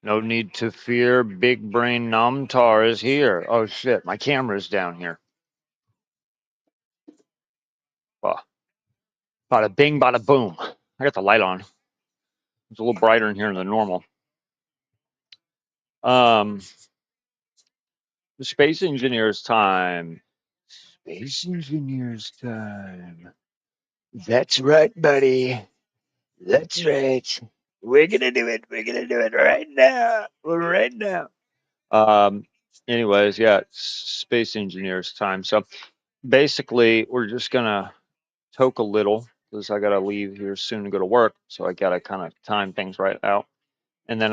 No need to fear. Big brain Namtar is here. Oh shit, my camera's down here. Oh, bada bing, bada boom. I got the light on. It's a little brighter in here than normal. Um, the space engineers time. Space engineers time. That's right, buddy. That's right. We're gonna do it. We're gonna do it right now. Right now. Um. Anyways, yeah, it's space engineers time. So basically, we're just gonna toke a little because I gotta leave here soon to go to work. So I gotta kind of time things right out. And then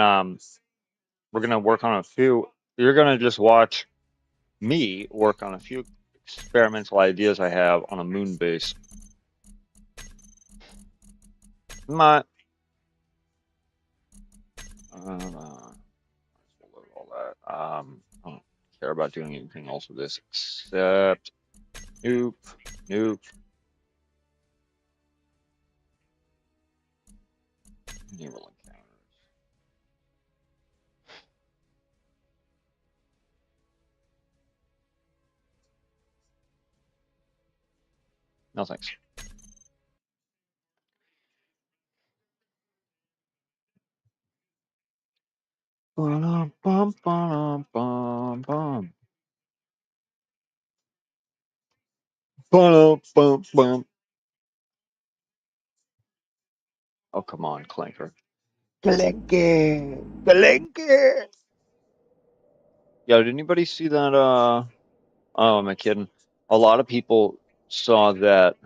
we're gonna work on a few. You're gonna just watch me work on a few experimental ideas I have on a moon base. Not all that. I don't care about doing anything else with this except nope, nope. Naval encounters. No thanks. Bum, bum, bum, bum, bum. Bum, bum, bum. Oh, come on, Clinker. Clinker. Clinker. Yo, did anybody see that? Oh, am I kidding? A lot of people saw that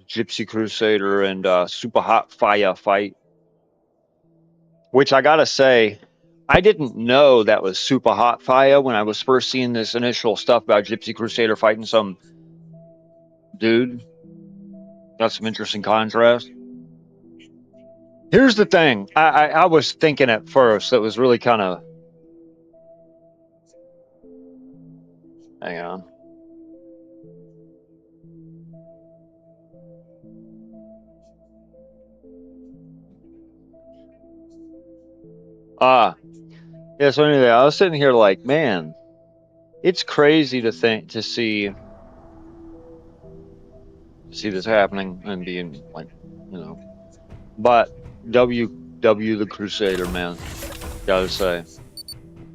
Gypsy Crusader and Super Hot Fire fight, which I gotta say, I didn't know that was Super Hot Fire when I was first seeing this initial stuff about Gypsy Crusader fighting some dude. Got some interesting contrast. Here's the thing. I was thinking at first that was really kind of. Hang on. Yeah, so anyway, I was sitting here like, man, it's crazy to think to see this happening and being like, you know. But W the Crusader, man, gotta say.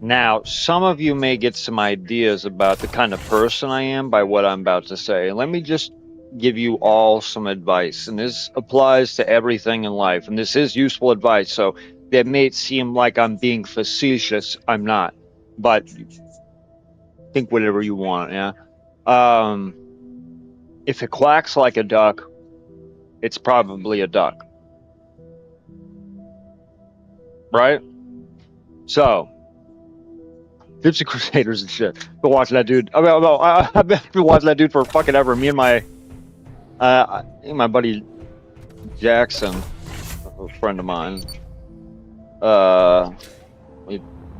Now, some of you may get some ideas about the kind of person I am by what I'm about to say. Let me just give you all some advice, and this applies to everything in life, and this is useful advice. So that may seem like I'm being facetious. I'm not, but think whatever you want. Yeah. Um, if it quacks like a duck, it's probably a duck, right? So, Gypsy Crusaders and shit. Been watching that dude. I've been watching that dude for fucking ever. Me and my buddy Jackson, a friend of mine, uh,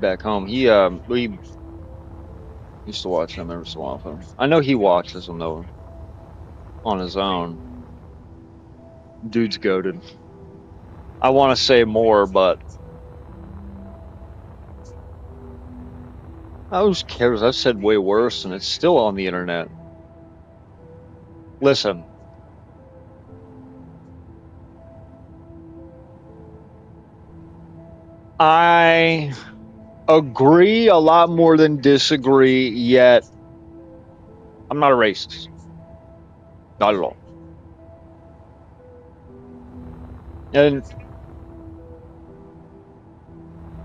back home. We used to watch him every so often. I know he watches them though on his own. Dude's goated. I want to say more, but who cares? I've said way worse, and it's still on the internet. Listen, I agree a lot more than disagree, yet I'm not a racist. Not at all. And,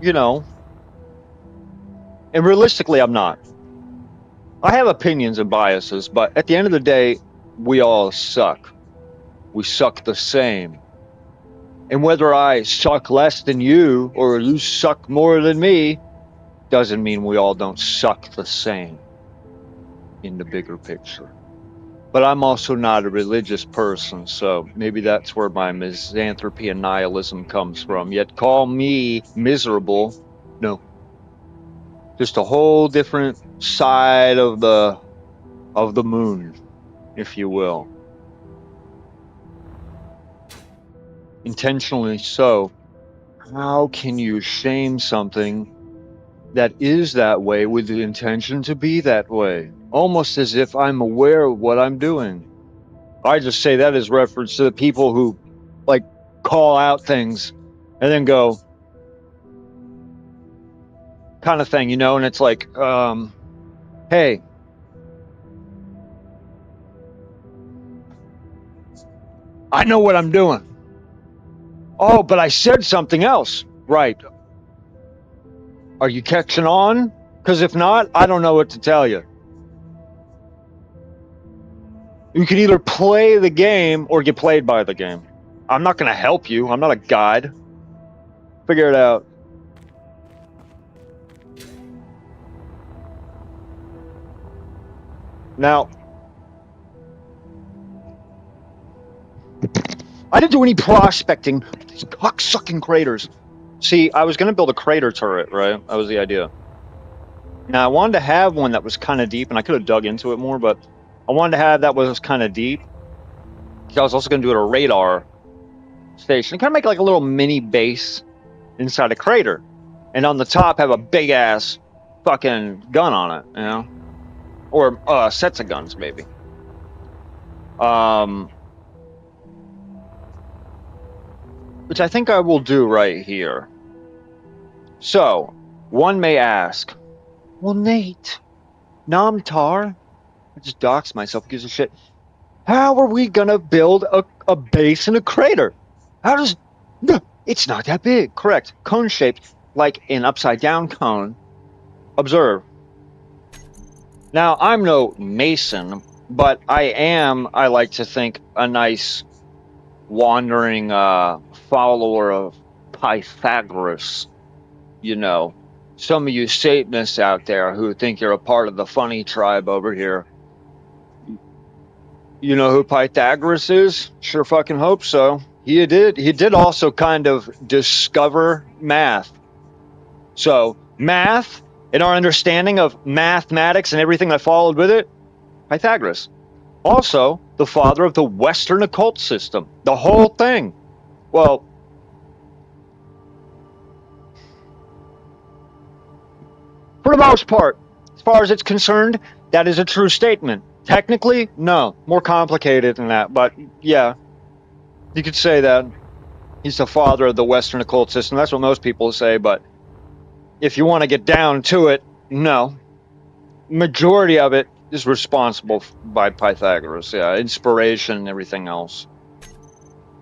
you know, and realistically, I'm not. I have opinions and biases, but at the end of the day, we all suck. We suck the same. And whether I suck less than you or you suck more than me doesn't mean we all don't suck the same in the bigger picture. But I'm also not a religious person, so maybe that's where my misanthropy and nihilism comes from. Yet call me miserable. No, just a whole different side of the moon, if you will. Intentionally so. how can you shame something that is that way with the intention to be that way? Almost as if I'm aware of what I'm doing. I just say that as reference to the people who like call out things and then go kind of thing, and it's like, hey, I know what I'm doing. Oh, but I said something else. Right. Are you catching on? Because if not, I don't know what to tell you. You can either play the game or get played by the game. I'm not going to help you. I'm not a guide. Figure it out. Now, I didn't do any prospecting. These cocksucking craters. See, I was going to build a crater turret, right? That was the idea. Now, I wanted to have one that was kind of deep, and I could have dug into it more, but I wanted to have that was kind of deep. I was also going to do it a radar station. Kind of make like a little mini base inside a crater. And on the top, have a big ass fucking gun on it, Or sets of guns, maybe. Um, which I think I will do right here. So, one may ask, well, Nate, Namtar, I just doxed myself, gives a shit. How are we gonna build a base in a crater? How does it's not that big, correct? Cone shaped, like an upside down cone. Observe. Now I'm no mason, but I like to think, a nice wandering follower of Pythagoras, you know. Some of you Satanists out there who think you're a part of the funny tribe over here. You know who Pythagoras is? Sure fucking hope so. He did also kind of discover math. So, math and our understanding of mathematics and everything that followed with it, Pythagoras. Also, the father of the Western occult system. The whole thing. Well, for the most part, as far as it's concerned, that is a true statement. Technically, no. More complicated than that, but yeah, you could say that. He's the father of the Western occult system. That's what most people say, but if you want to get down to it, no. Majority of it is responsible by Pythagoras. Yeah, inspiration and everything else.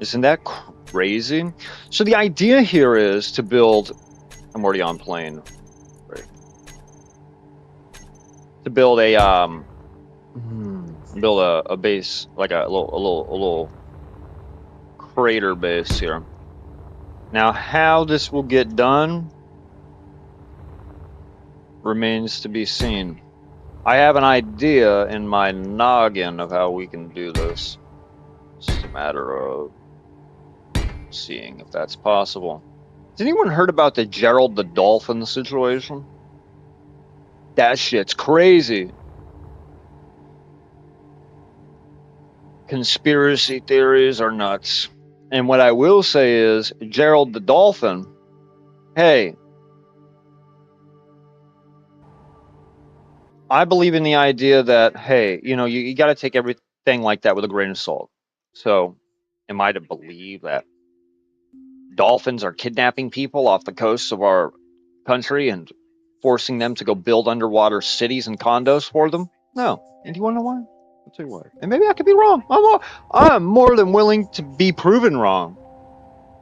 Isn't that crazy? So the idea here is to build. I'm already on plane. Right. To build a base, like a little crater base here. Now, how this will get done remains to be seen. I have an idea in my noggin of how we can do this. It's just a matter of seeing if that's possible. Has anyone heard about the Gerald the Dolphin situation? That shit's crazy. Conspiracy theories are nuts. And what I will say is, Gerald the Dolphin, hey, I believe in the idea that, hey, you got to take everything like that with a grain of salt. So, am I to believe that dolphins are kidnapping people off the coasts of our country and forcing them to go build underwater cities and condos for them? No. And do you want to know why? I'll tell you why. And maybe I could be wrong. I'm more than willing to be proven wrong.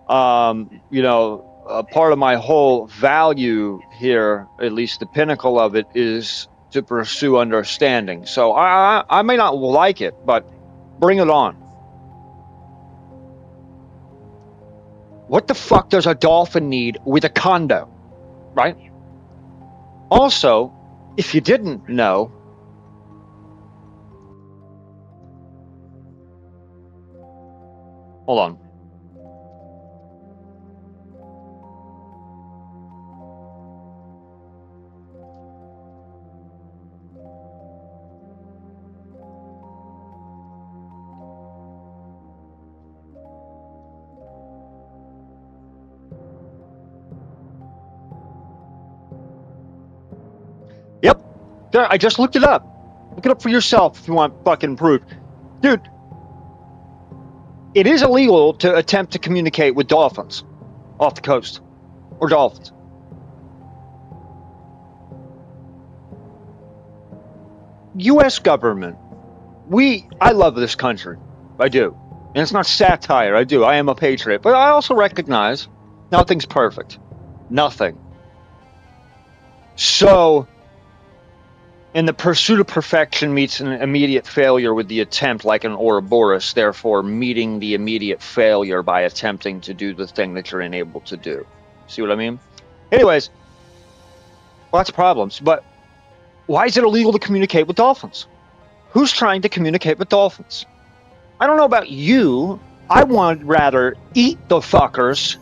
Part of my whole value here, at least the pinnacle of it, is to pursue understanding. So I may not like it, but bring it on. What the fuck does a dolphin need with a condo, right? Also, if you didn't know, hold on. I just looked it up. Look it up for yourself if you want fucking proof. Dude, it is illegal to attempt to communicate with dolphins off the coast. Or dolphins. U.S. government. I love this country. I do. And it's not satire. I do. I am a patriot. But I also recognize nothing's perfect. Nothing. So, in the pursuit of perfection meets an immediate failure with the attempt like an Ouroboros, therefore meeting the immediate failure by attempting to do the thing that you're unable to do. See what I mean? Anyways, lots of problems. But why is it illegal to communicate with dolphins? Who's trying to communicate with dolphins? I don't know about you. I would rather eat the fuckers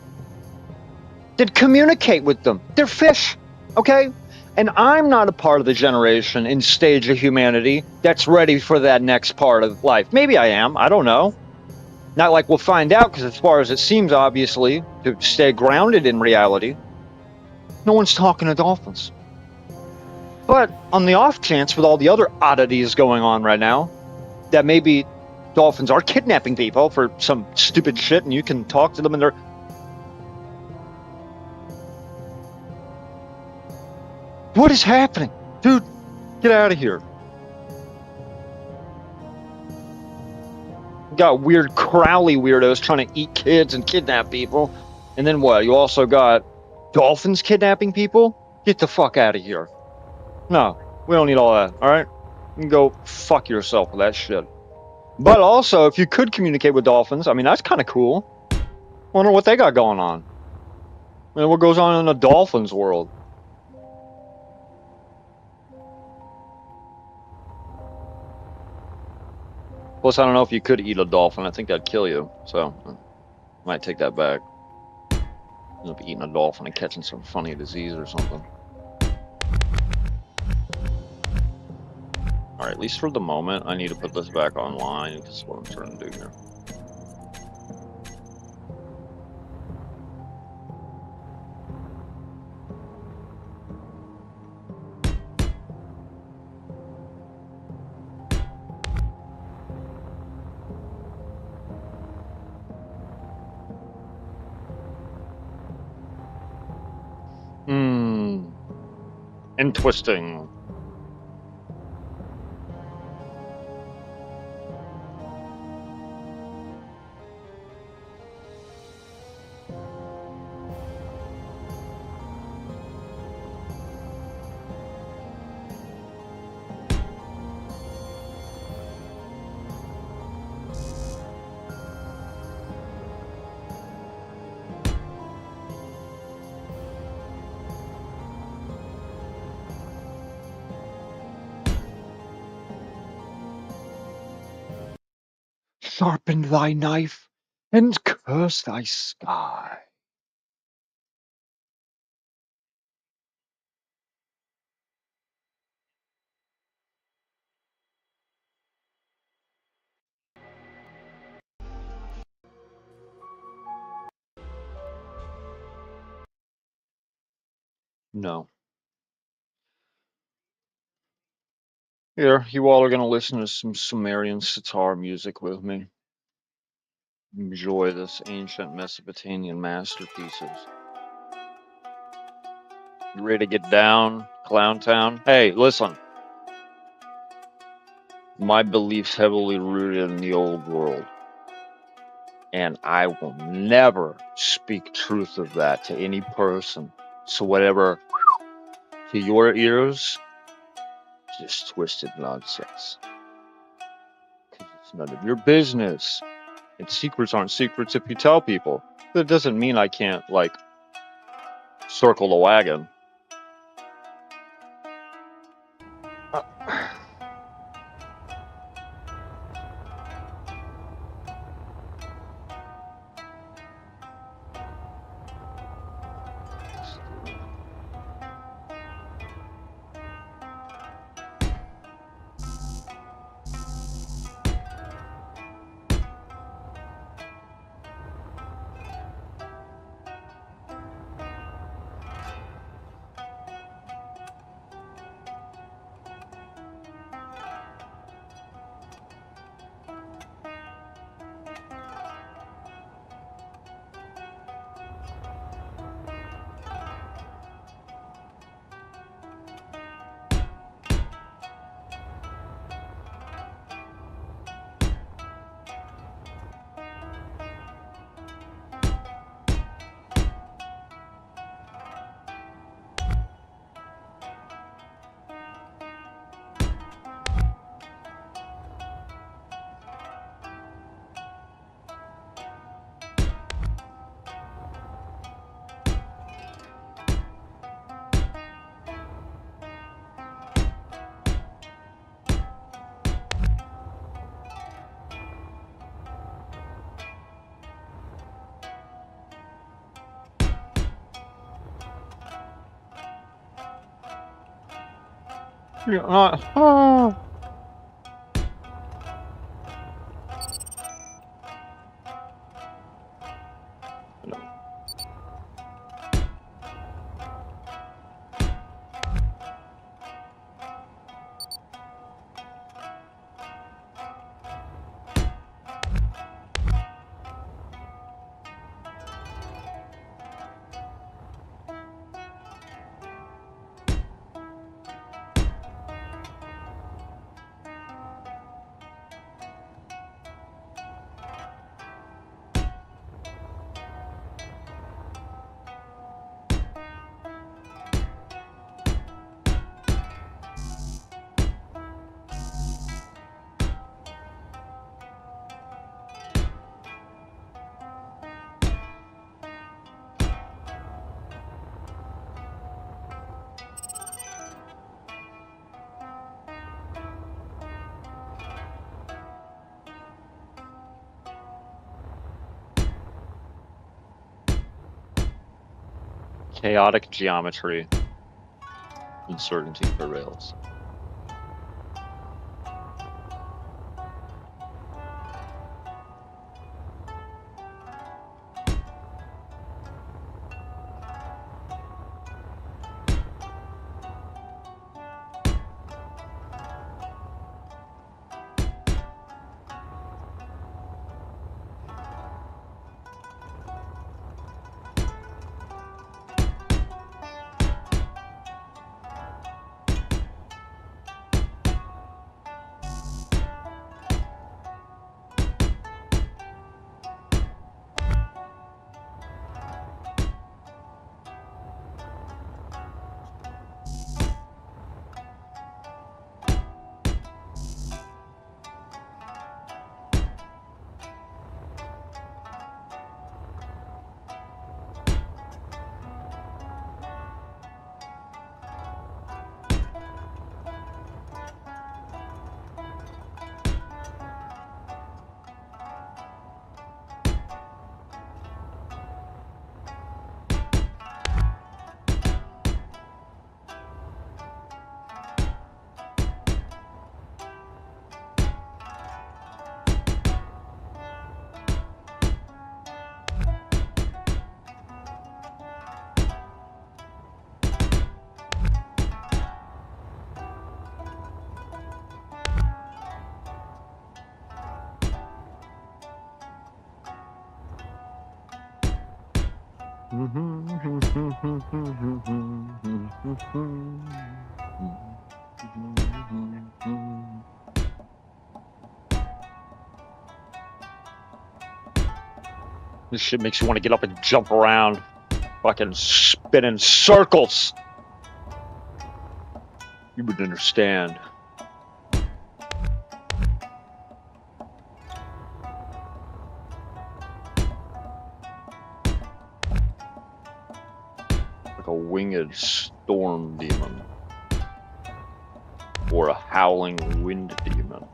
than communicate with them. They're fish, okay? And I'm not a part of the generation and stage of humanity that's ready for that next part of life. Maybe I am. I don't know. Not like we'll find out, because as far as it seems, obviously, to stay grounded in reality, no one's talking to dolphins. But on the off chance, with all the other oddities going on right now, that maybe dolphins are kidnapping people for some stupid shit, and you can talk to them and they're... What is happening? Dude, get out of here. You got weird Crowley weirdos trying to eat kids and kidnap people. And then what? You also got dolphins kidnapping people? Get the fuck out of here. No, we don't need all that, alright? You can go fuck yourself with that shit. But also, if you could communicate with dolphins, I mean, that's kind of cool. Wonder what they got going on. I mean, what goes on in the dolphins world? Plus, I don't know if you could eat a dolphin. I think that'd kill you. So, I might take that back. You'll be eating a dolphin and catching some funny disease or something. Alright, at least for the moment, I need to put this back online, because that's what I'm trying to do here. And twisting. Sharpen thy knife and curse thy sky. No. Here, you all are going to listen to some Sumerian sitar music with me. Enjoy this ancient Mesopotamian masterpieces. You ready to get down, Clown Town? Hey, listen. My belief's heavily rooted in the old world. And I will never speak truth of that to any person. So whatever to your ears, just twisted nonsense. Because it's none of your business. And secrets aren't secrets if you tell people. That doesn't mean I can't, like, circle the wagon. Yeah, chaotic geometry. Uncertainty prevails. This shit makes you want to get up and jump around, fucking spin in circles. You would understand. Like a winged storm demon. Or a howling wind demon.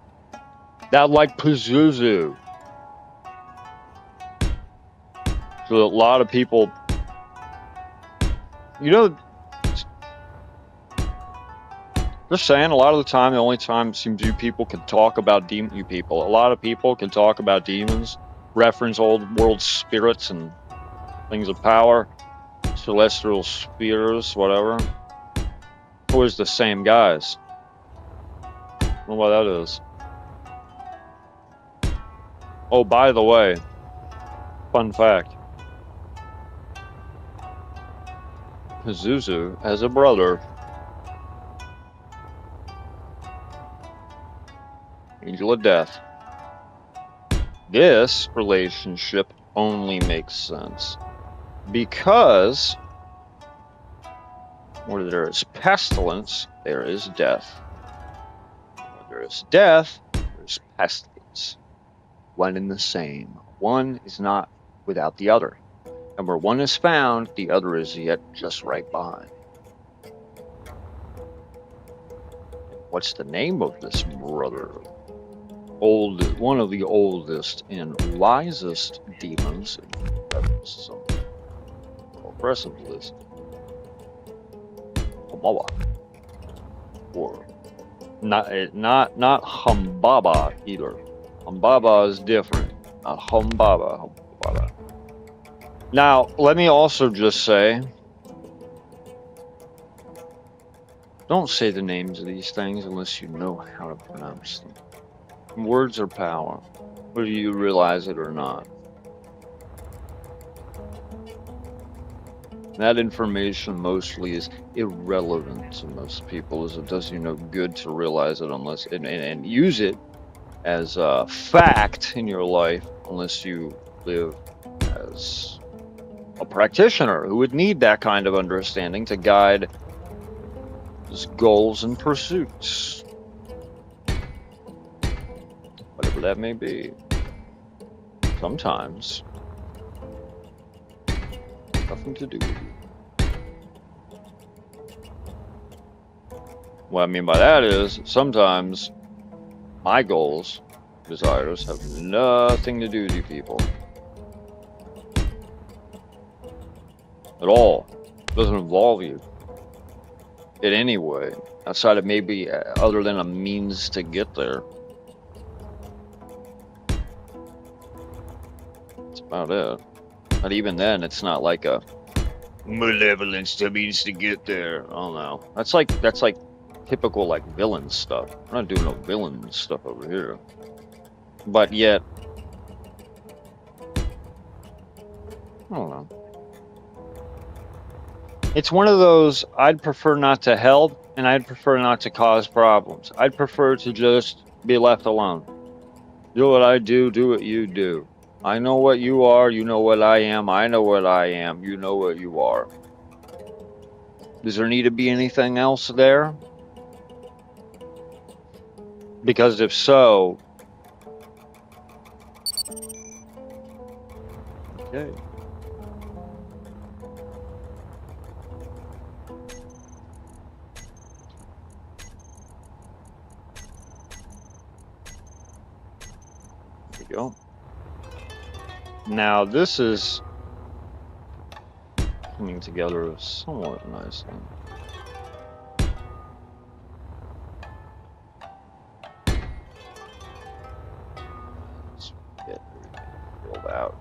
That like Pazuzu. So a lot of people, you know, just saying, a lot of the time, the only time it seems you people can talk about a lot of people can talk about demons, reference old world spirits and things of power, celestial spheres, whatever. Always the same guys. I don't know what that is. Oh, by the way, fun fact. Pazuzu has a brother. Angel of Death. This relationship only makes sense because where there is pestilence, there is death. Where there is death, there is pestilence. One and the same. One is not without the other. And where one is found, the other is yet just right behind. What's the name of this brother? One of the oldest and wisest demons in some oppressive list. Kamawa. Or Not humbaba either. Humbaba is different. Not humbaba. Humbaba. Now, let me also just say, don't say the names of these things unless you know how to pronounce them. Words are power, whether you realize it or not. That information mostly is irrelevant to most people, as it does you no good to realize it unless and use it as a fact in your life unless you live as a practitioner who would need that kind of understanding to guide his goals and pursuits, whatever that may be. Sometimes nothing to do with you. What I mean by that is sometimes my goals, desires have nothing to do with you people at all. It doesn't involve you in any way outside of maybe other than a means to get there. That's about it. But even then, it's not like a malevolence that means to get there. Oh no, that's like typical like villain stuff. We're not doing no villain stuff over here. But yet, I don't know. It's one of those, I'd prefer not to help and I'd prefer not to cause problems. I'd prefer to just be left alone. Do what I do what you do. I know what you are, you know what I am, I know what I am, you know what you are. Does there need to be anything else there? Because if so, okay. There we go. Now this is coming together somewhat nicely. Let's get filled out.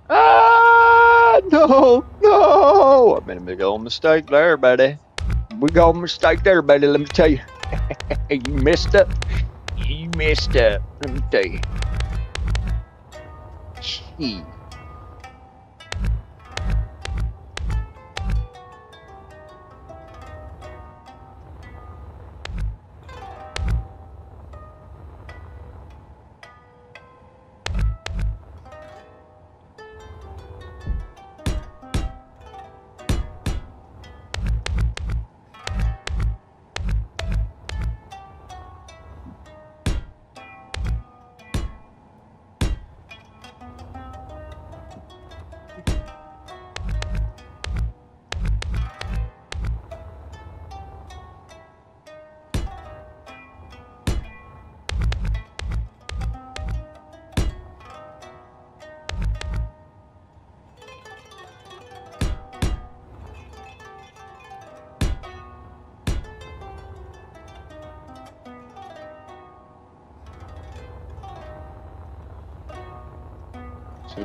Ah, no. I made a big old mistake there, buddy. We got a mistake there, buddy. Let me tell you. You messed up. You messed up. Let me tell you. Gee.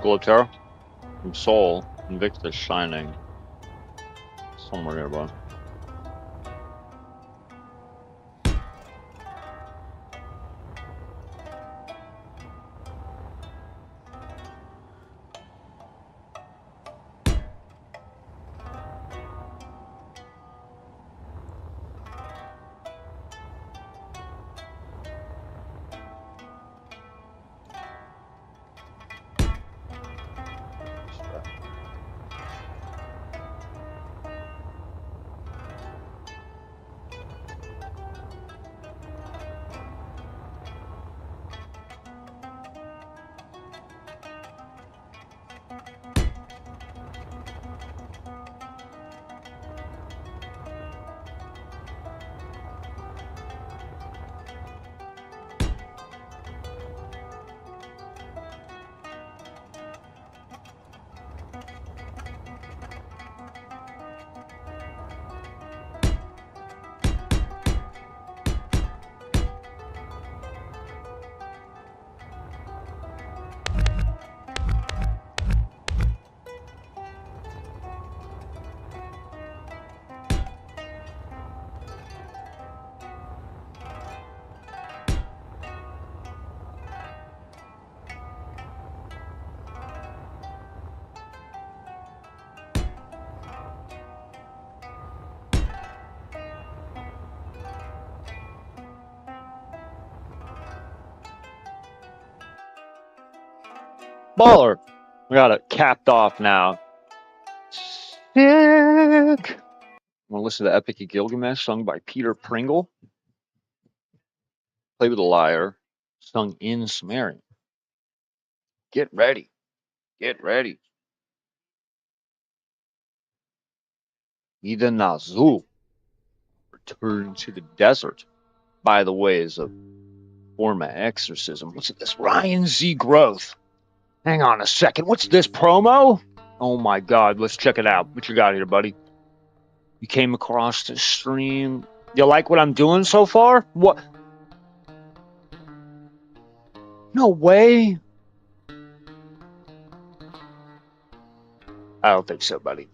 Glow from Soul, Invictus Shining. Somewhere nearby. Baller. We got it capped off now. Sick. Want to listen to Epic of Gilgamesh, sung by Peter Pringle? Play with a Lyre, sung in Sumerian. Get ready. Get ready. Ida Nazul returned to the desert by the ways of forma exorcism. What's this? Ryan Z. Growth. Hang on a second. What's this promo? Oh my God. Let's check it out. What you got here, buddy? You came across this stream. You like what I'm doing so far? What? No way. I don't think so, buddy.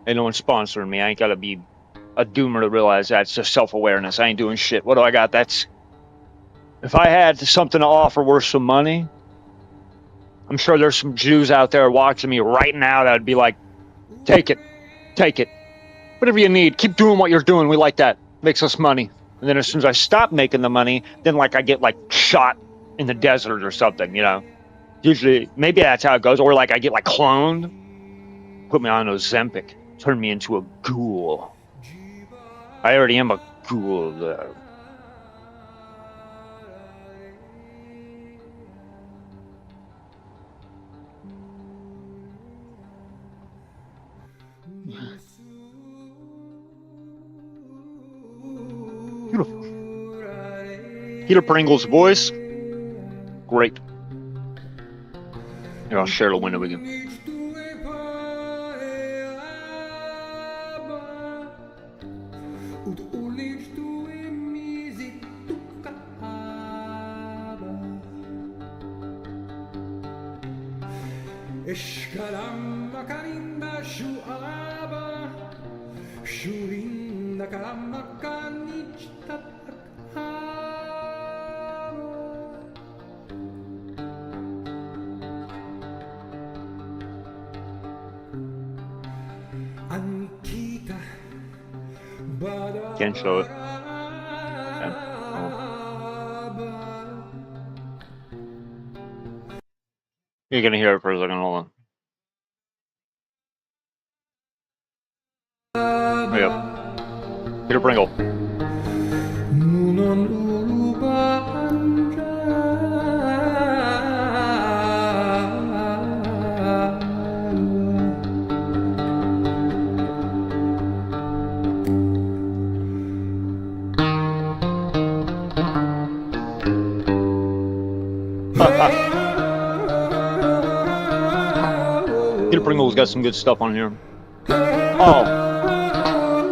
Ain't no one sponsoring me. I ain't got to be a doomer to realize that. It's just self-awareness. I ain't doing shit. What do I got? That's... If I had something to offer worth some money, I'm sure there's some Jews out there watching me right now that would be like, take it. Take it. Whatever you need. Keep doing what you're doing. We like that. Makes us money. And then as soon as I stop making the money, then like I get like shot in the desert or something, you know? Usually, maybe that's how it goes. Or like I get like cloned. Put me on Ozempic. Turn me into a ghoul. I already am a ghoul, though. Beautiful. Peter Pringle's voice. Great. Here, I'll share the window with you. Can't show it. Okay. Oh. You're gonna hear it for a second. Hold on. There you go. Peter Pringle. Peter Pringle's got some good stuff on here. Oh,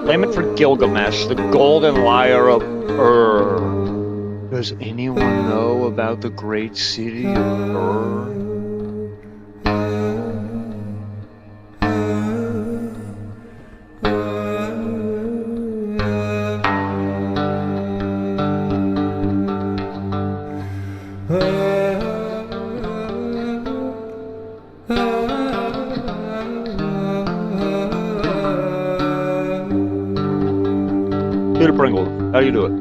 Lament for Gilgamesh, the golden lyre of Ur. Does anyone know about the great city of Ur? Peter Pringle, how do you do it?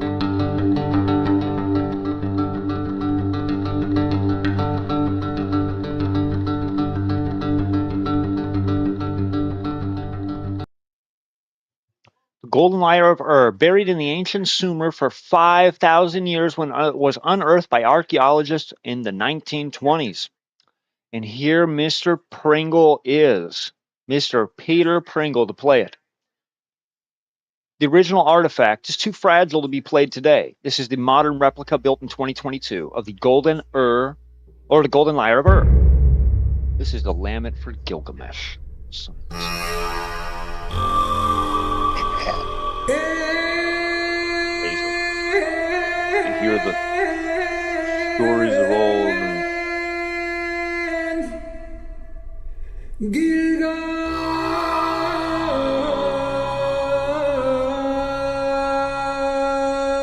The golden lyre of Ur, buried in the ancient Sumer for 5,000 years when it was unearthed by archaeologists in the 1920s. And here Mr. Pringle is, Mr. Peter Pringle, to play it. The original artifact is too fragile to be played today. This is the modern replica built in 2022 of the golden Ur, or the golden lyre of Ur. This is the Lament for Gilgamesh. You hear the stories of old.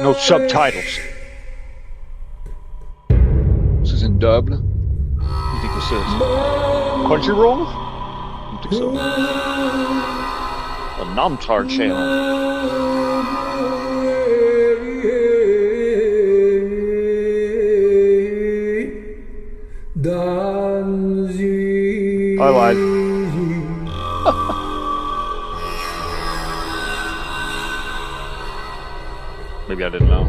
No subtitles. This is in dubbed. What do you think this is? Crunchyroll? I don't think so. The Namtar channel. I lied. Maybe I didn't know.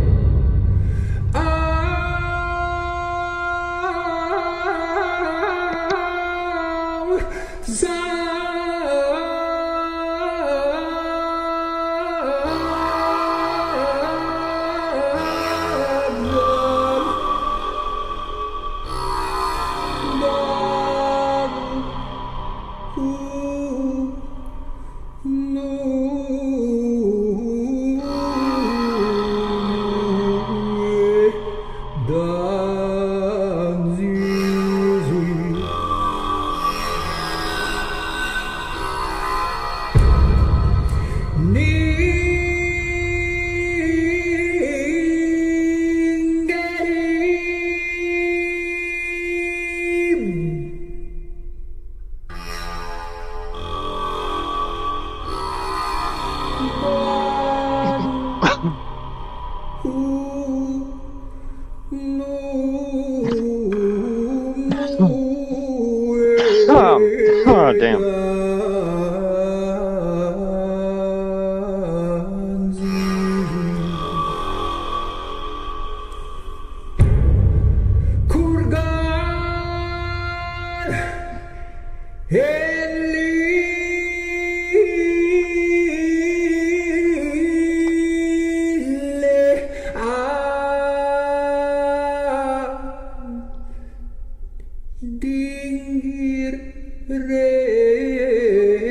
Oh, damn.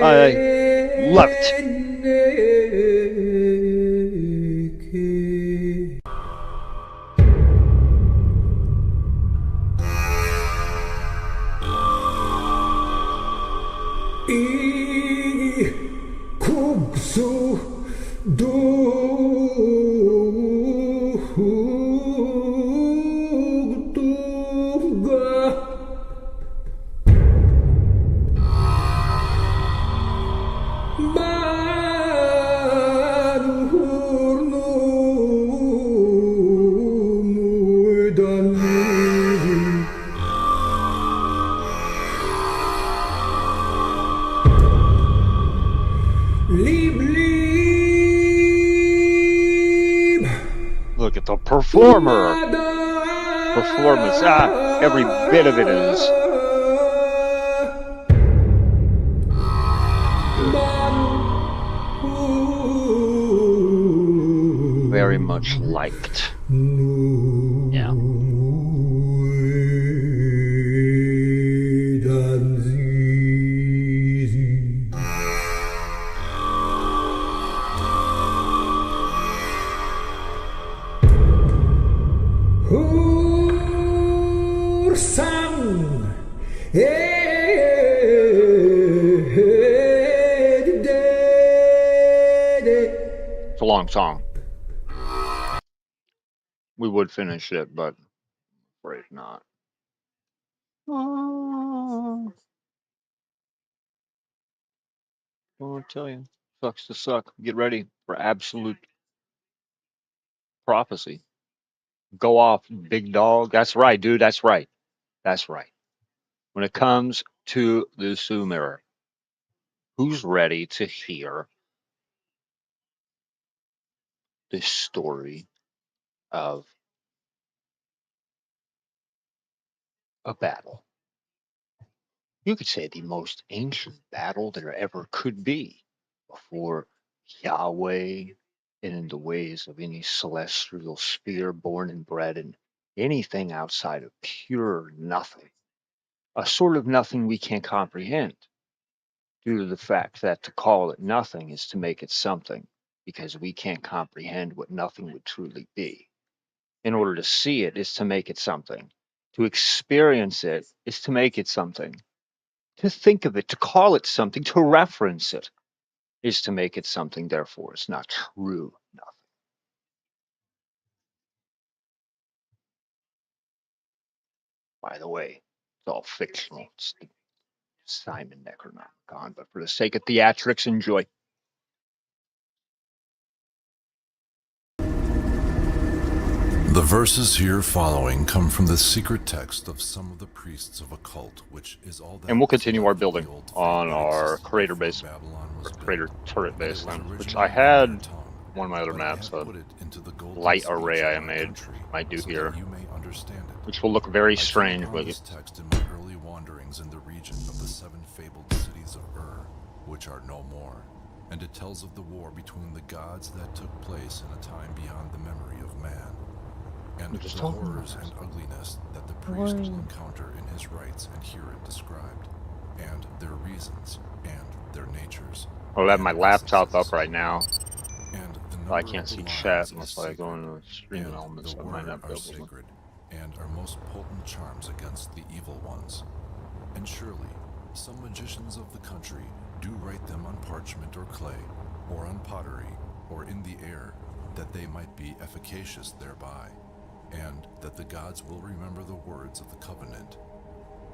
I love it. Look at the performance. Every bit of it is very much liked. Yeah. It's a long song. We would finish it, but I'm afraid not. Oh, I want to tell you, sucks to suck. Get ready for absolute prophecy. Go off, big dog. That's right, dude. That's right. That's right. When it comes to the Sumer, who's ready to hear this story of a battle? You could say the most ancient battle there ever could be before Yahweh and in the ways of any celestial sphere born and bred in anything outside of pure nothing, a sort of nothing we can't comprehend, due to the fact that to call it nothing is to make it something, because we can't comprehend what nothing would truly be. In order to see it is to make it something. To experience it is to make it something. To think of it, to call it something, to reference it is to make it something, therefore it's not true nothing. By the way, it's all fictional. It's the Simon Necronomicon, but for the sake of theatrics, enjoy. The verses here following come from the secret text of some of the priests of a cult, which is all that And we'll was continue our left of building the old faith on that our existed crater before base, Babylon or was crater built. turret And it base was thing, which I originally in had their tongue, one of my other but I maps, have a put it into the golden light speech array of I my made, country, might do so here, that you may understand it. which will look very I came strange, upon but this text in my early wanderings in the region of the 7 fabled cities of which are no more, and it tells of the war between the gods that took place in a time beyond the memory of man, and just the talking horrors about and ugliness that the priest Why? will encounter in his rites and hear it described, and their reasons and their natures. I'll have and my laptop up essences, right now. and the I number can't of the see chat lines is unless I go sacred, into streaming and the elements. I might word not be are able to. sacred, and are most potent charms against the evil ones. And surely, some magicians of the country do write them on parchment or clay, or on pottery, or in the air, that they might be efficacious thereby, and that the gods will remember the words of the covenant.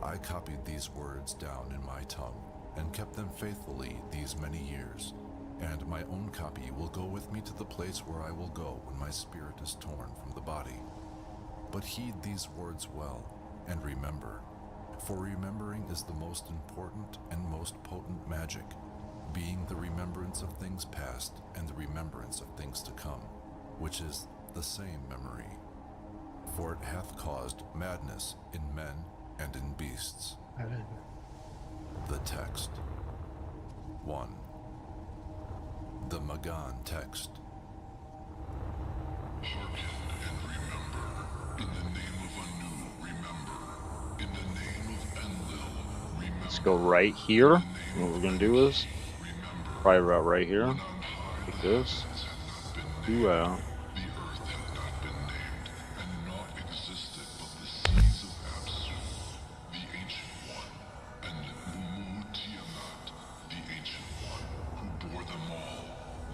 I copied these words down in my tongue, and kept them faithfully these many years, and my own copy will go with me to the place where I will go when my spirit is torn from the body. But heed these words well, and remember, for remembering is the most important and most potent magic, being the remembrance of things past and the remembrance of things to come, which is the same memory. For it hath caused madness in men and in beasts. The text. 1. The Magan text. Hearken and remember, in the name of Anu, remember, in the name of Enlil, remember. Let's go right here. And what we're gonna do is probably about right here. Like this. Do out. The earth had not been named, and naught existed but the seas of Apsu, the Ancient One, and Mumu Tiamat, the Ancient One, who bore them all,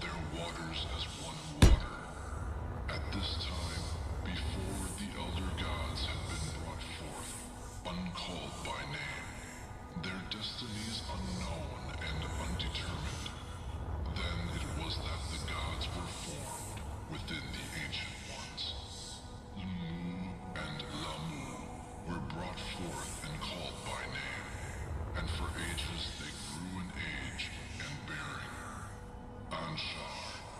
their waters as one water. At this time, before the elder gods had been brought forth, uncalled by name, their destinies unknown and undetermined, then it was that the gods were formed within the Ancient Ones. Lumu and Lamu were brought forth and called by name, and for ages they grew in age and bearing. Anshar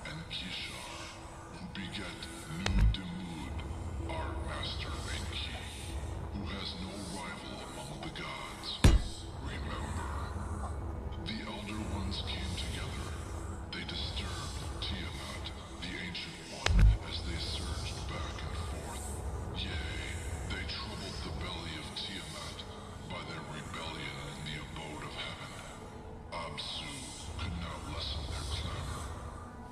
and Kishar, who beget Nu Demud, our master Enki, who has no rival among the gods. Remember, the Elder Ones came together. They disturbed Tiamat, the Ancient One, as they surged back and forth. Yea, they troubled the belly of Tiamat by their rebellion in the abode of heaven. Absu could not lessen their clamor.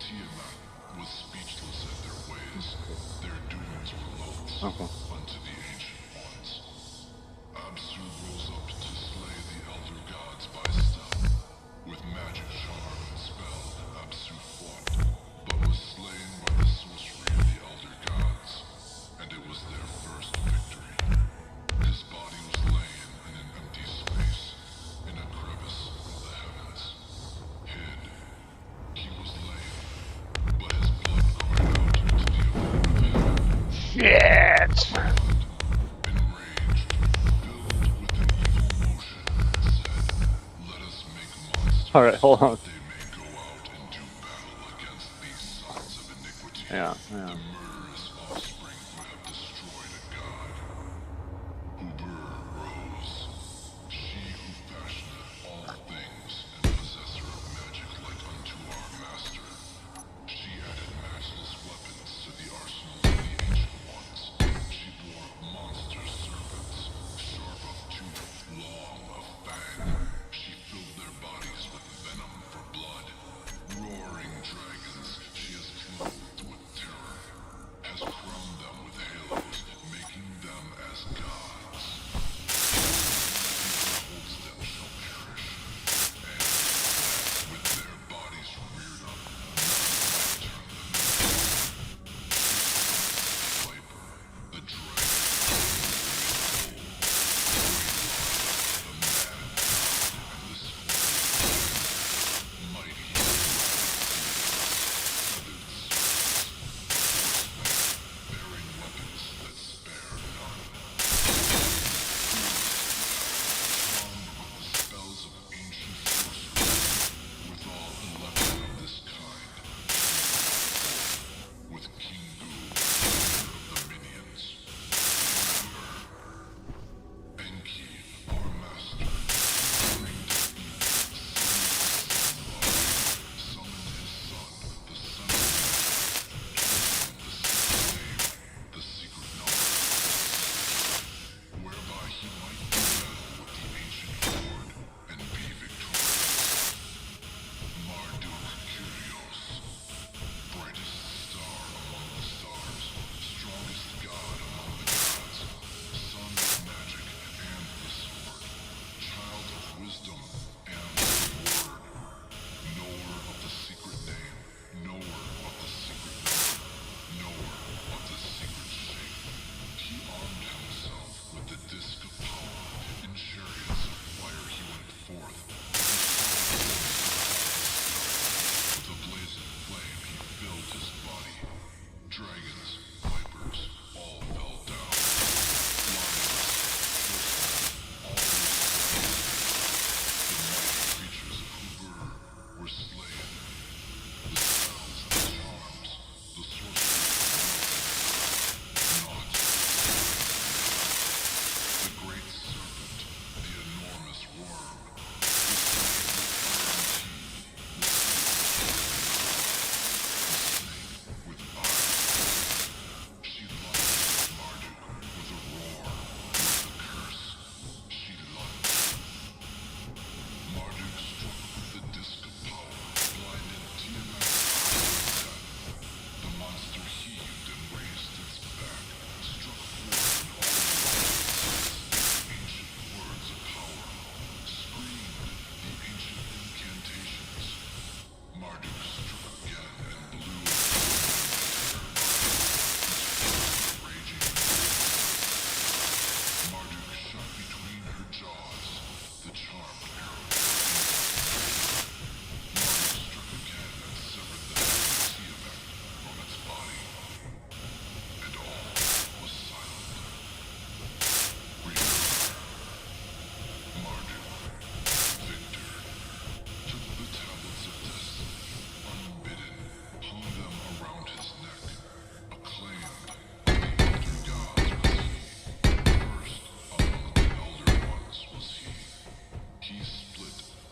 Tiamat was speechless at their ways. Their doings were loathsome unto the Ancient Ones. Absu rose up to slay the elder gods by stealth. With magic charm and spell, Absu fought, but was slain by the sorcery of the elder gods, and it was their first victory. His body was lain in an empty space, in a crevice of the heavens. Hid. He was laid, but his blood cried out to the abode of heaven. Shit! Enraged, filled with an evil motion, said, "Let us make monsters, Alright, hold on. that they may go out and do battle against these sons of iniquity, Yeah. the murderous offspring who have destroyed a god." Uber rose, she who fashioneth all things, and possessor of magic like unto our master. She added matchless weapons to the arsenal of the Ancient Ones. She bore monster serpents, sharp of tooth, long of fang. She filled their bodies with venom for blood. Roaring dragons she has clothed with terror.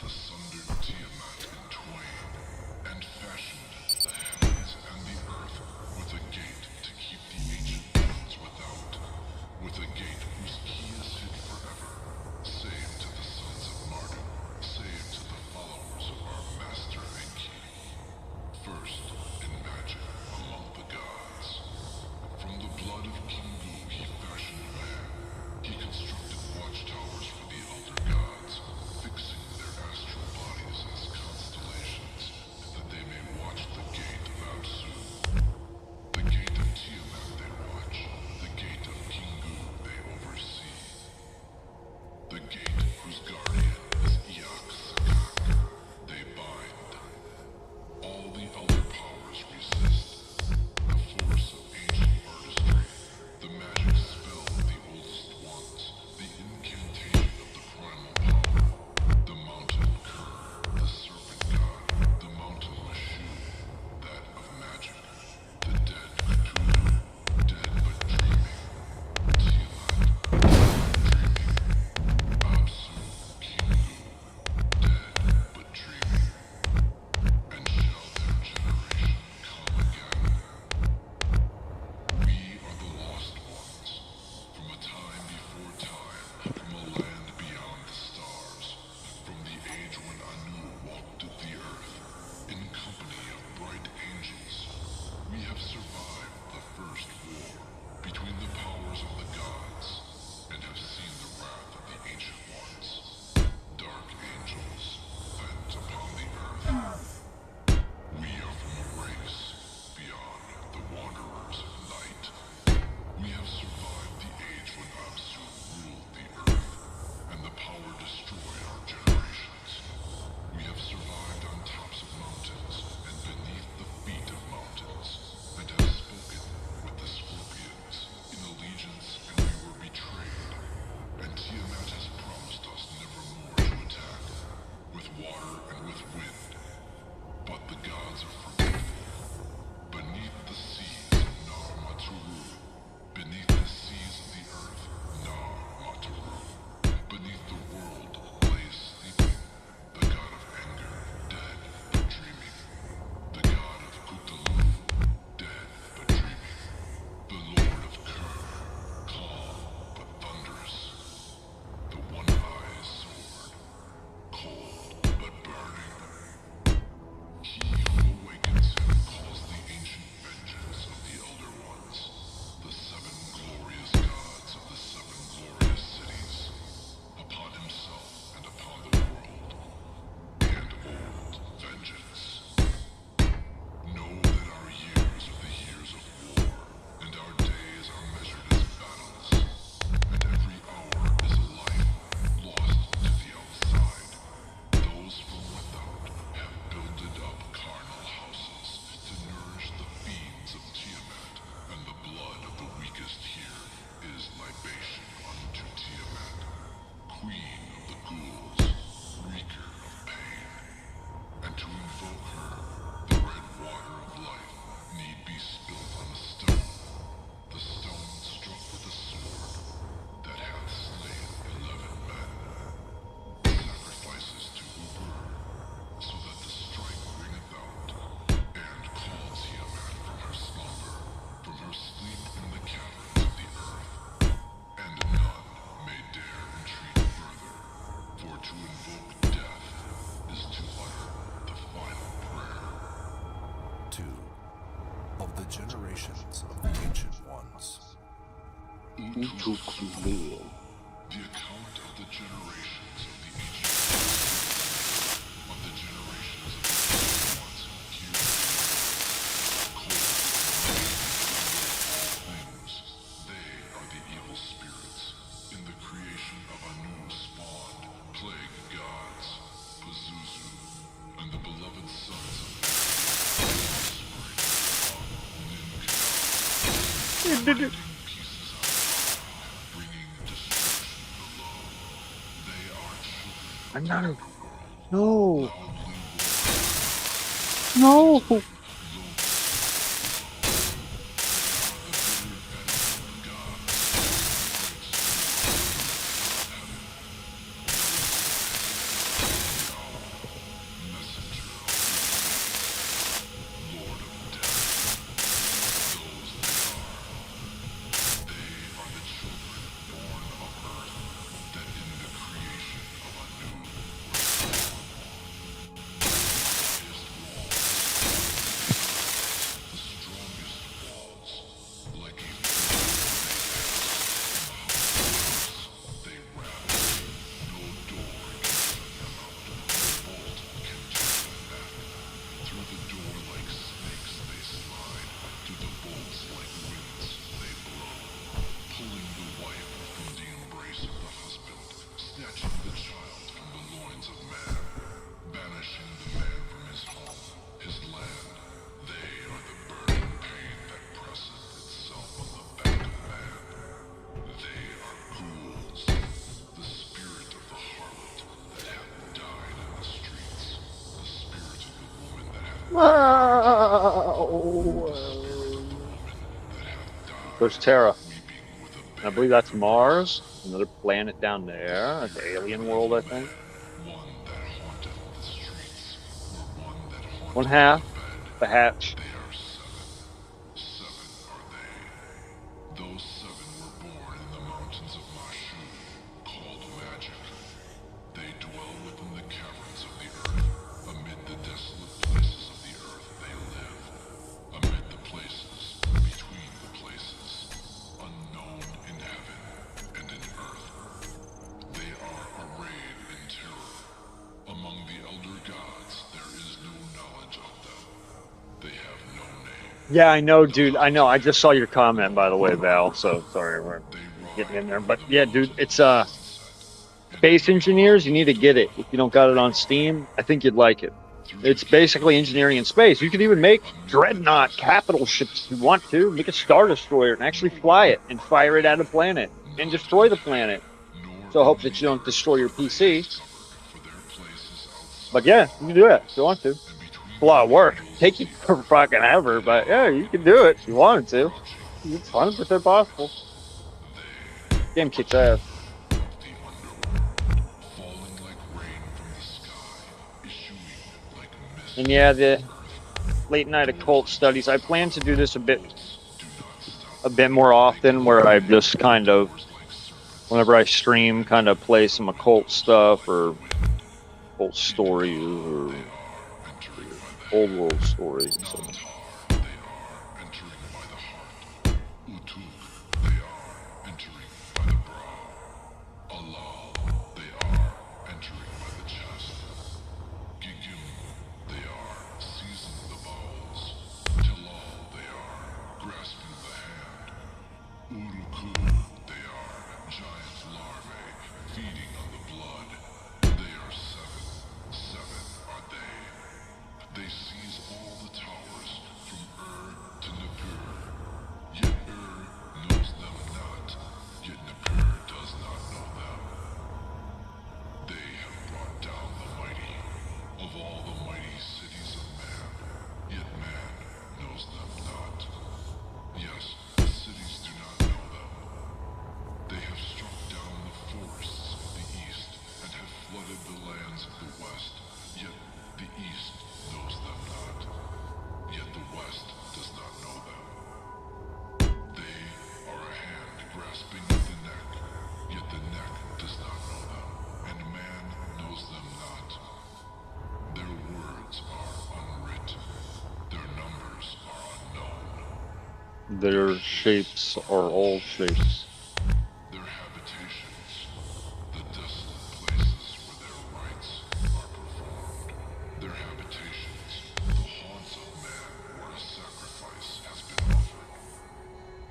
sundered Tiamat in twain, and fashioned the heavens and the earth with a gate to keep the ancient ones without, with a gate whose key is hid forever, save to the sons of Marduk, save to the followers of our master Enki. First in magic among the gods. From the blood of Kingu he fashioned man. He constructed watchtowers for the elder gods, fixing their astral bodies as constellations, that they may watch the gate of Apsu. The gate of Tiamat they watch, the gate of Kingu they oversee. The gate whose guardian is Iak-Sakak they bind. All the other powers resist. The force of ancient artistry, the magic spell of the oldest ones, the incantation of the primal power, the mountain Kur, the serpent god, the mountain Mashu, that of magic, the dead Cthulhu, dead but dreaming, Tiamat, dreaming, Apsu, Kingu, dead but dreaming. And shall their generation come again? We are the lost ones, from a time before time, from a land beyond the stars, from the age when Anu walked the earth, in company of bright angels. We have survived the first war, between the powers of the gods, and have seen the wrath of the ancient ones, dark angels, bent upon the earth. We are from a race beyond the wanderers of night. We have survived the age when Apsu ruled the earth, and the power destroyed our generations. We have survived on tops of mountains and beneath the feet of mountains, and have spoken with the scorpions in allegiance, and we were betrayed. And Tiamat has promised us never more to attack, with water and with wind. But the gods are forgetful. Beneath the seas, Nar Maturu. Beneath the seas of the earth, Nar Maturu. Beneath the world lays sleeping the god of anger, dead but dreaming. The god of Cthulhu, dead but dreaming. The lord of Kur, calm but thunderous. The one-eyed sword, cold but burning. He who awakens him calls the ancient vengeance of the elder ones, the seven glorious gods of the seven glorious cities, upon himself and upon the world, and old vengeance. Know that our years are the years of war, and our days are measured as battles, and every hour is a life lost to the outside. Those from without have builded up carnal houses to nourish the fiends of Tiamat, and the blood of the weakest here is libation unto Tiamat, queen of the ghouls, wreaker of pain. And to invoke her, the red water of life need be spilt on a stone, the stone struck with a sword that hath slain 11 men. Sacrifices to Uber, so that the strike ringeth out, and call Tiamat from her slumber, from her sleep in the caverns of the earth. And none may dare entreat further, for to invoke death is to utter the final prayer. 2. Of the generations of the Ancient Ones. Utukulu, the account of the generations of the ancient of the generations of the ancient ones who hear cold, all things. They are the evil spirits. In the creation of Anu spawned plague gods, Pazuzu, and the beloved sons of offspring of Ninkasi. Pieces out of bringing destruction below. They are children I'm not. of the world, No. loudly No. roaring, There's Terra. I believe that's Mars, another planet down there. That's alien world, I think. One that haunteth the streets, or one that One haunteth half, the bed. the hatch. They are seven. Seven are they. Those seven were born in the mountains of Mashu, called magic. They dwell within the caverns of the earth. Amid the desolate places of the earth they live. Amid the places, between the places, unknown in heaven and in earth. They are arrayed in terror. Among the elder gods there is no knowledge of them. They have no name. Yeah, I know, dude. I know. I just saw your comment, by the way, Val. So sorry, we're They getting ride in there. over But the yeah, dude, mountains it's of the sunset. Space Engineers. You need to get it. If you don't got it on Steam, I think you'd like it. It's basically engineering in space. You could even make dreadnought capital ships if you want to. Make a Star Destroyer and actually fly it and fire it at a planet and Not destroy in the heaven, planet. nor So I in hope the that you don't earth destroy your are they PC. discovered, for their place is But outside yeah, the you can do it if you heavens, want to. and between A lot of the work. angles of Take you the for earth. fucking ever, They but yeah, are you can do it if you wanted to. crouching It's in the 100% possible. sarcophagus. Game They kicks are ass. children of the underworld, falling like rain from the sky, issuing like mist And yeah, from the the earth. late night occult Dwelling studies. I plan to among do the this cults do not stop. a bit more They often, climb where I in just through kind of, doors like serpents, whenever I and stream, kind enter of play through some occult windows stuff like the or wind. occult In stories Ka they or are entering by the old hand. world stories and stuff. Namtar they are entering by the heart. Utuk they are entering by the brow. Alal they are entering by the chest. Gigim they are seizing the bowels. Tilal they are grasping the hand. Uruku they are giant larvae feeding on the blood. They are seven. Seven are they. They seize all the towers from to Nippur. Yet knows them not. Yet Nippur does not know them. They have brought down the mighty of all the mighty cities of man. Yet man knows them not. Yes, the cities do not know them. They have struck down the forests of the east and have flooded the lands of the west. Yet the east knows them not. Yet the west does not know them. They are a hand grasping at the neck, yet the neck does not know them, and man knows them not. Their words are unwrit, their numbers are unknown. Their Their shapes shapes are are all all shapes, shapes. their habitations, the desolate places where their rites are performed. Their habitations, the haunts of man where a sacrifice has been offered.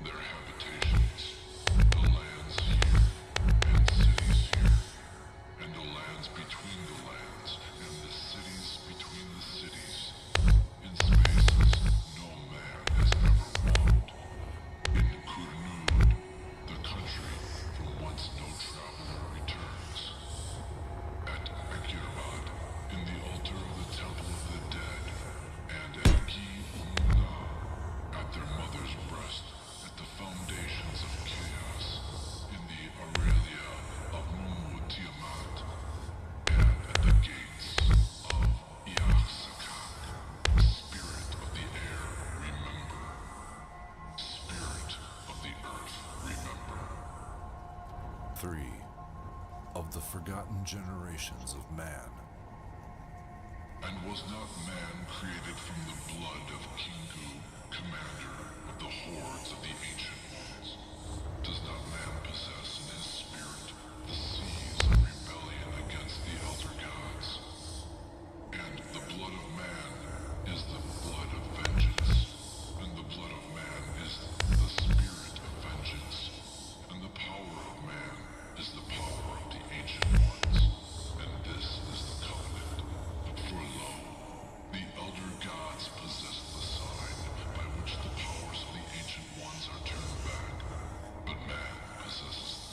Their habitations, the lands here, and cities here, and the lands between the lands, and the cities between the cities, in spaces no man has ever walked. In Kurnud, the country from whence no traveler returns. At Ekirabad, in the altar of the temple of the dead, and at Ki-Umna, at their mother's breast, at the foundations of chaos, in the Aurelia of Mumu Tiamat, and at the gates of Iaxakak, spirit of the air, remember. Spirit of the earth, remember. 3. Of the forgotten generations of man. And was not man created from the blood of Kingu, commander of the hordes of the ancient ones? Does not man possess in his spirit the seas of rebellion against the elder gods? And the blood of man is the blood of vengeance, and the blood of man is the spirit of vengeance, and the power of man is the power of the ancient ones, and this is the covenant. For lo, the elder gods possess the sign by which the powers of the ancient ones are turned back, but man possesses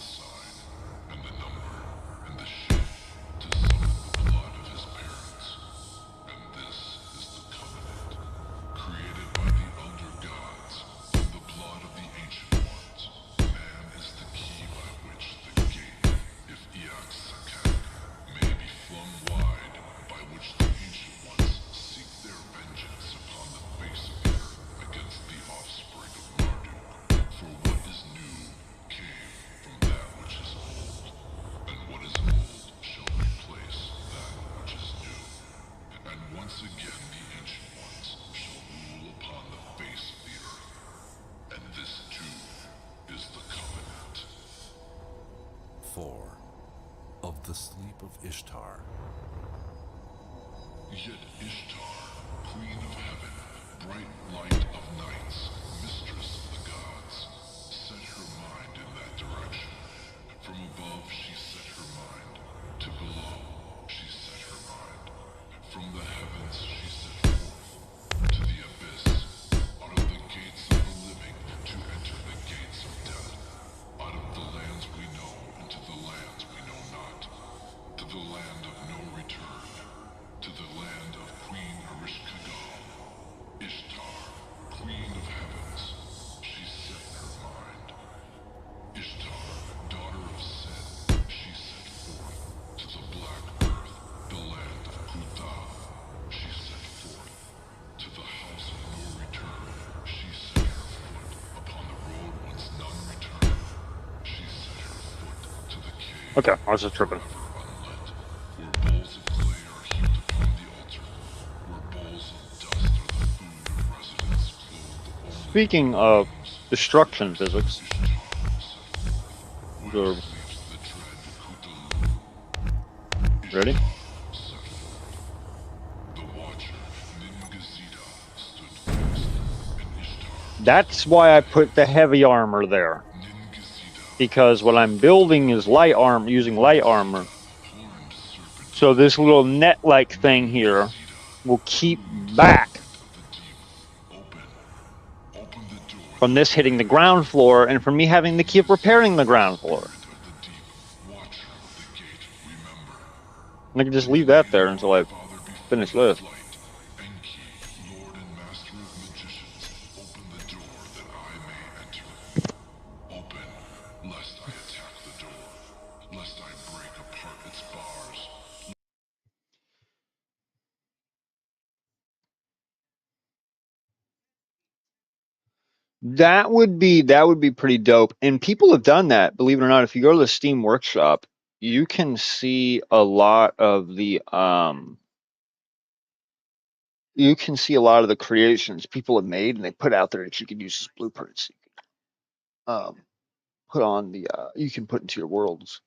once again the Ancient Ones shall rule upon the face of the earth, and this too is the covenant. 4. Of the sleep of Ishtar. Yet Ishtar, queen of heaven, bright light of nights, mistress of the gods, set her mind in that direction. From above she set her mind, to below she set her mind. From the heavens she set forth, to the abyss, out of the gates of the living, to enter the gates of death, out of the lands we know, into the lands we know not, to the land of no return, to the land of Queen Erishkigal, Ishtar, queen of heavens, she set her mind. Ishtar, daughter of Set, she set forth, to the black earth, the land of Kuta, she set forth, to the house of no return, she set her foot, upon the road whence none return, she set her foot, to the cave, Okay, I was just tripping. forever unlit, where bowls of clay are heaped upon the altar, where bowls of dust are the food of residents clothed only Speaking with of wings. destruction physics, Ishtar set forth, where the sleeps the dread Cthulhu. ready? Ishtar set forth. The watcher, Ningazida, stood fast, and Ishtar That's stood why I at the put head. the heavy armor there, Ningazida, because what I'm building is light armor, using light armor. horned serpent So of the this deep, little net-like thing here Ningazida, will keep plumed back serpent of the deep, open the door from that this I hitting may the ground enter. floor and from me having to keep repairing the ground floor. Spirit of the deep, watcher of the gate, remember. And I can just In the leave that name there of until our I Father before finish your this. flight, Enki, Lord and Master of Magicians, open the door that I may enter. Open, lest I attack the door, lest I break apart its bars. That would be pretty dope. And people have done that, believe it or not. If you go to the Steam Workshop, you can see a lot of the you can see a lot of the creations people have made and they put out there that you can use as blueprints. Put on the you can put into your worlds.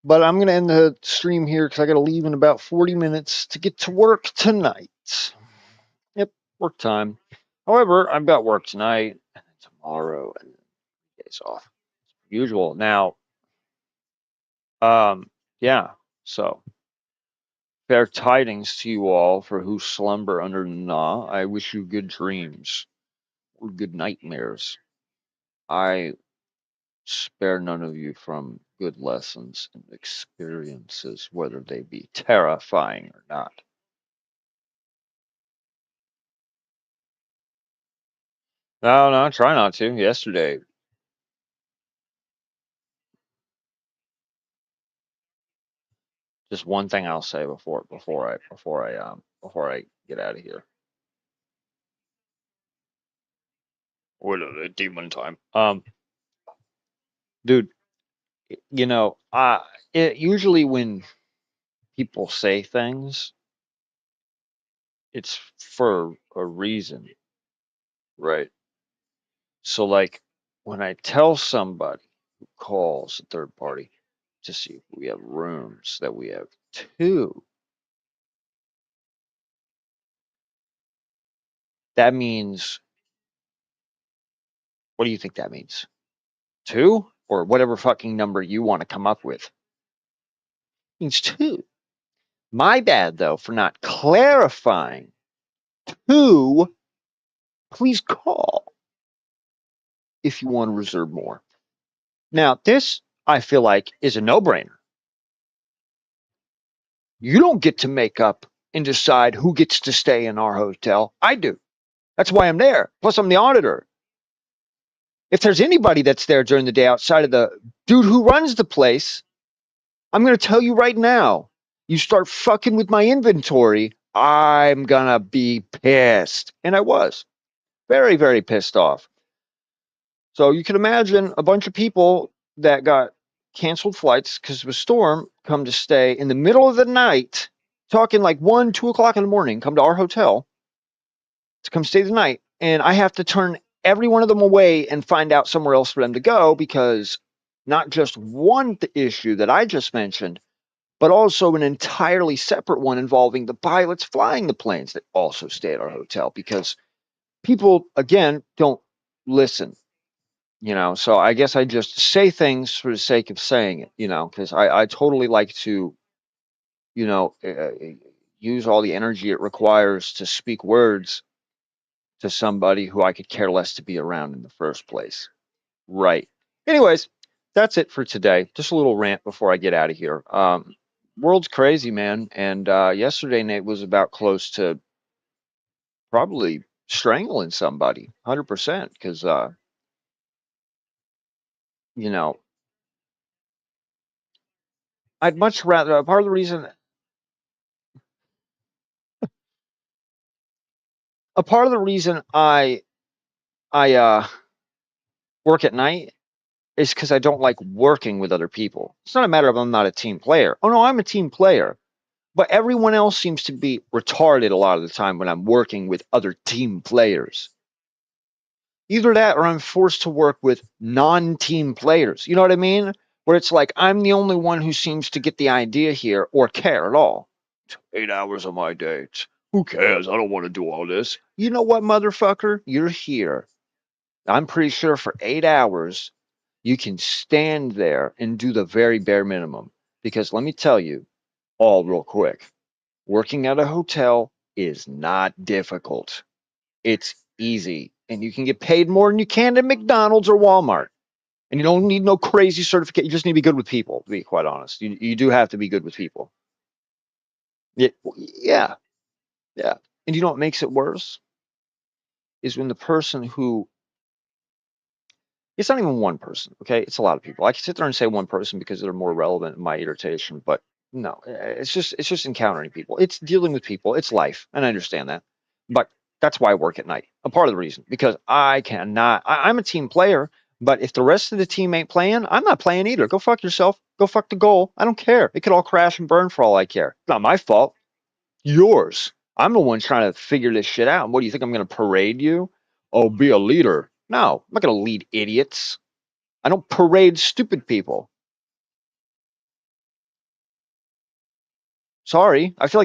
But I'm gonna end the stream here because I gotta leave in about 40 minutes to get to work tonight. Yep, work time. However, I've got work tonight and then tomorrow and days off. Usual. Now, yeah, so fair tidings to you all for who slumber under Na. I wish you good dreams or good nightmares. I spare none of you from good lessons and experiences, whether they be terrifying or not. No, no, try not to. Yesterday, just one thing I'll say before I get out of here. What a demon time. Dude, you know, usually when people say things, it's for a reason, right? So, like, when I tell somebody who calls a third party to see if we have rooms, that we have two, that means, what do you think that means? Two? Or whatever fucking number you want to come up with. It means two. My bad, though, for not clarifying. Two, please call if you want to reserve more. Now, this, I feel like, is a no brainer. You don't get to make up and decide who gets to stay in our hotel. I do. That's why I'm there. Plus, I'm the auditor. If there's anybody that's there during the day outside of the dude who runs the place, I'm going to tell you right now, you start fucking with my inventory, I'm going to be pissed. And I was very, very pissed off. So you can imagine a bunch of people that got canceled flights because of a storm come to stay in the middle of the night talking like 1, 2 o'clock in the morning, come to our hotel to come stay the night, and I have to turn every one of them away and find out somewhere else for them to go because not just one issue that I just mentioned, but also an entirely separate one involving the pilots flying the planes that also stay at our hotel because people, again, don't listen. So I guess I just say things for the sake of saying it, because I totally like to, you know, uh, uh, use all the energy it requires to speak words to somebody who I could care less to be around in the first place. Right. Anyways, that's it for today. Just a little rant before I get out of here. World's crazy, man. And yesterday, Nate was about close to probably strangling somebody, 100%. Because, you know, I'd much rather, a part of the reason I work at night is because I don't like working with other people. It's not a matter of I'm not a team player. Oh, no, I'm a team player. But everyone else seems to be retarded a lot of the time when I'm working with other team players. Either that or I'm forced to work with non-team players. You know what I mean? Where it's like I'm the only one who seems to get the idea here or care at all. 8 hours of my day. Who cares? I don't want to do all this. You know what, motherfucker? You're here. I'm pretty sure for 8 hours you can stand there and do the very bare minimum. Because let me tell you, all real quick, working at a hotel is not difficult. It's easy. And you can get paid more than you can at McDonald's or Walmart. And you don't need no crazy certificate. You just need to be good with people, to be quite honest. You do have to be good with people. Yeah, yeah, yeah. And you know what makes it worse? Is when the person who it's not even one person, okay? It's a lot of people. I can sit there and say one person because they're more relevant in my irritation, but no, it's just encountering people. It's dealing with people. It's life, and I understand that. But that's why I work at night. A part of the reason because I cannot. I'm a team player, but if the rest of the team ain't playing, I'm not playing either. Go fuck yourself. Go fuck the goal. I don't care. It could all crash and burn for all I care. It's not my fault. Yours. I'm the one trying to figure this shit out. And what do you think I'm going to parade you? Oh, be a leader. No, I'm not going to lead idiots. I don't parade stupid people. Sorry. I feel like